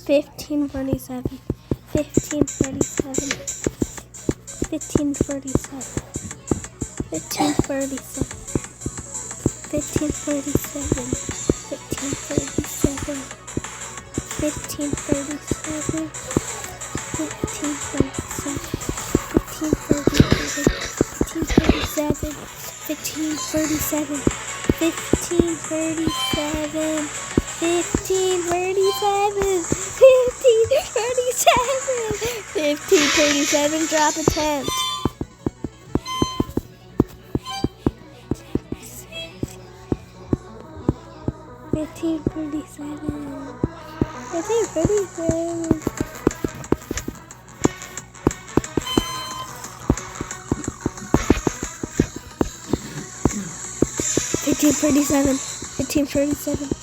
15:47, 15:47, 15:47, 15:47, 15:37, 15:37, 15:37, 15:37, 15:37, 15:37, 15:37, drop attempt. 15:37, 15:37. 15:37, 15:37.